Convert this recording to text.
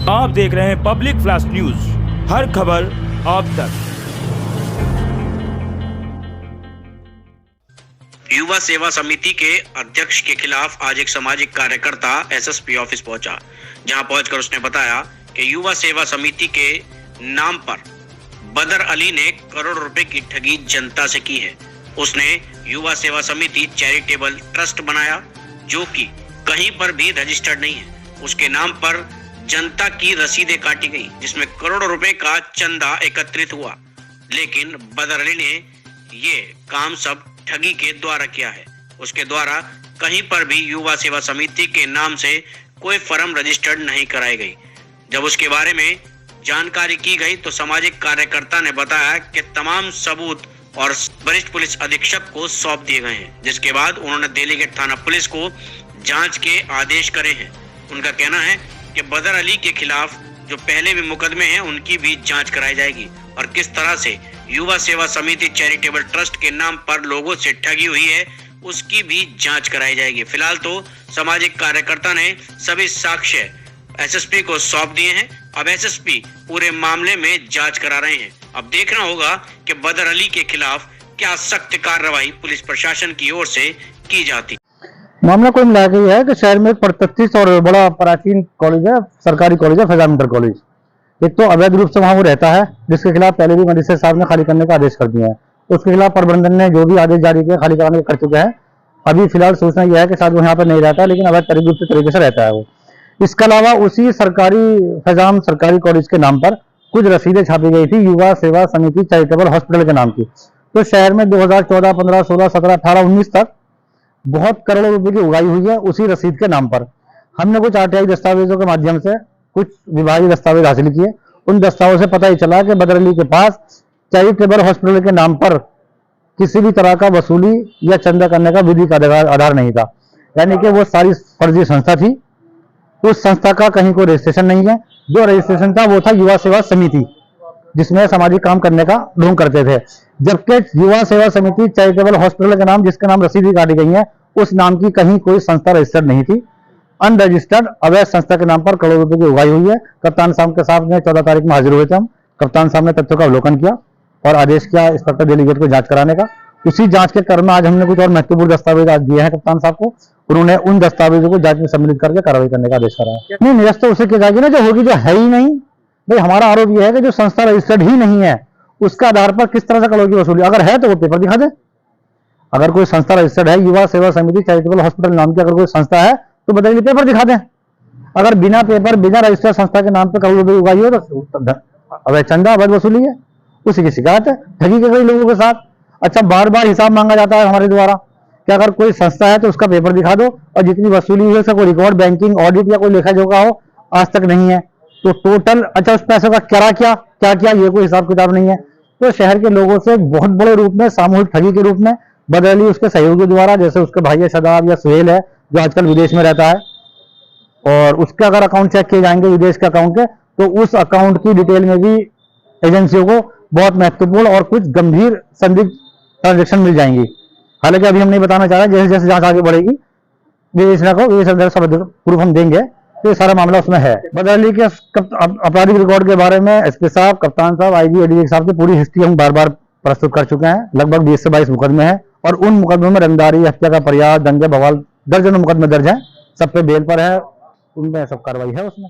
आप देख रहे हैं पब्लिक फ्लैश न्यूज, हर खबर आप तक। युवा सेवा समिति के अध्यक्ष के खिलाफ आज एक सामाजिक कार्यकर्ता एसएसपी ऑफिस पहुंचा, जहां पहुंचकर उसने बताया कि युवा सेवा समिति के नाम पर बदर अली ने करोड़ रुपए की ठगी जनता से की है। उसने युवा सेवा समिति चैरिटेबल ट्रस्ट बनाया, जो कि कहीं पर भी रजिस्टर्ड नहीं है। उसके नाम पर जनता की रसीदें काटी गई, जिसमें करोड़ों रुपए का चंदा एकत्रित हुआ, लेकिन बदर अली ने ये काम सब ठगी के द्वारा किया है। उसके द्वारा कहीं पर भी युवा सेवा समिति के नाम से कोई फर्म रजिस्टर्ड नहीं कराई गई। जब उसके बारे में जानकारी की गई तो सामाजिक कार्यकर्ता ने बताया कि तमाम सबूत और वरिष्ठ पुलिस अधीक्षक को सौंप दिए गए हैं, जिसके बाद उन्होंने दिल्ली गेट थाना पुलिस को जांच के आदेश करे हैं। उनका कहना है कि बदर अली के खिलाफ जो पहले भी मुकदमे हैं उनकी भी जांच कराई जाएगी और किस तरह से युवा सेवा समिति चैरिटेबल ट्रस्ट के नाम पर लोगों से ठगी हुई है उसकी भी जांच कराई जाएगी। फिलहाल तो सामाजिक कार्यकर्ता ने सभी साक्ष्य एसएसपी को सौंप दिए हैं। अब एसएसपी पूरे मामले में जांच करा रहे हैं। अब देखना होगा कि बदर अली के खिलाफ क्या सख्त कार्रवाई पुलिस प्रशासन की ओर से की जाती। मामला कोई मिला के है कि शहर में एक प्रतिष्ठित और बड़ा प्राचीन कॉलेज है, सरकारी कॉलेज है, फैजान इंटर कॉलेज। एक तो अवैध रूप से वहां वो रहता है, जिसके खिलाफ पहले भी मजिस्ट्रेट साहब ने खाली करने का आदेश कर दिया है। उसके खिलाफ प्रबंधन ने जो भी आदेश जारी किया खाली कराने कर चुका है। अभी फिलहाल सूचना यह है कि शायद वो यहाँ पर नहीं रहता, लेकिन अवैध तरीके से रहता है वो। इसके अलावा उसी फैजान सरकारी कॉलेज के नाम पर कुछ रसीदें छापी गई थी युवा सेवा समिति चैरिटेबल हॉस्पिटल के नाम की। तो शहर में 2014, 15, 16, 17, 18, 19 तक बहुत करोड़ों रुपए की उगाई हुई है उसी रसीद के नाम पर। हमने कुछ आरटीआई दस्तावेजों के माध्यम से कुछ विभागीय दस्तावेज हासिल किए। उन दस्तावेजों से पता ही चला कि बदर अली के पास चैरिटेबल हॉस्पिटल के नाम पर किसी भी तरह का वसूली या चंदा करने का विधिक आधार नहीं था, यानी कि वो सारी फर्जी संस्था थी। उस संस्था का कहीं कोई रजिस्ट्रेशन नहीं है। जो रजिस्ट्रेशन था वो था युवा सेवा समिति, जिसमें सामाजिक काम करने का ढोंग करते थे। जबकि युवा सेवा समिति चैरिटेबल हॉस्पिटल का नाम, जिसके नाम रसीद काटी गई है, उस नाम की कहीं कोई संस्था रजिस्टर्ड नहीं थी। अनरजिस्टर्ड अवैध संस्था के नाम पर करोड़ों रुपए की उगाई हुई है। कप्तान साहब के सामने 14 तारीख में हाजिर हुए थे हम। कप्तान साहब ने तथ्यों का अवलोकन किया और आदेश किया इंस्पेक्टर दिल्ली गेट को जांच कराने का। उसी जांच के क्रम में आज हमने कुछ और महत्वपूर्ण दस्तावेज आज दिए हैं कप्तान साहब को। उन्होंने उन दस्तावेजों को जांच में सम्मिलित करके कार्रवाई करने का आदेश करा है। नहीं, निरस्त तो उसे की जाएगी ना जो होगी, जो है ही नहीं। भाई हमारा आरोप यह है कि जो संस्था रजिस्टर्ड ही नहीं है उसका आधार पर किस तरह से करोड़ की वसूली। अगर है तो वो पेपर दिखा दे। अगर कोई संस्था रजिस्टर्ड है, युवा सेवा समिति चैरिटेबल हॉस्पिटल नाम की अगर कोई संस्था है तो बताइए, पेपर दिखा दें। अगर बिना पेपर, बिना रजिस्टर्ड संस्था के नाम पर करोड़ रुपए उगाई हो तो अवैध चंदा, अवैध वसूली है। उसी की शिकायत है ठगी के कई लोगों के साथ। अच्छा, बार बार हिसाब मांगा जाता है हमारे द्वारा कि अगर कोई संस्था है तो उसका पेपर दिखा दो और जितनी वसूली हुई है उसका कोई रिकॉर्ड, बैंकिंग, ऑडिट या कोई लेखा जोखा हो, आज तक नहीं है। तो टोटल अच्छा उस पैसों का क्या किया ये कोई हिसाब किताब नहीं है। तो शहर के लोगों से बहुत बड़े रूप में सामूहिक ठगी के रूप में बदर अली उसके सहयोगी द्वारा, जैसे उसके भाई शदाब या सुहेल है जो आजकल विदेश में रहता है, और उसके अगर अकाउंट चेक किए जाएंगे विदेश के अकाउंट के, तो उस अकाउंट की डिटेल में भी एजेंसियों को बहुत महत्वपूर्ण और कुछ गंभीर संदिग्ध ट्रांजेक्शन मिल जाएंगी। हालांकि अभी हम नहीं बताना चाह रहे, जैसे जैसे जांच आगे बढ़ेगी प्रूफ हम देंगे। तो ये सारा मामला उसमें है। बदर अली के आपराधिक रिकॉर्ड के बारे में एसपी साहब, कप्तान साहब, आईजी, एडीजी साहब की पूरी हिस्ट्री हम बार बार प्रस्तुत कर चुके हैं। लगभग 20 से 22 मुकदमे हैं और उन मुकदमों में रंगदारी, हत्या का प्रयास, दंगे बवाल, दर्जनों मुकदमे दर्ज हैं। सब पे बेल पर है, उनमें सब कार्रवाई है उसमें।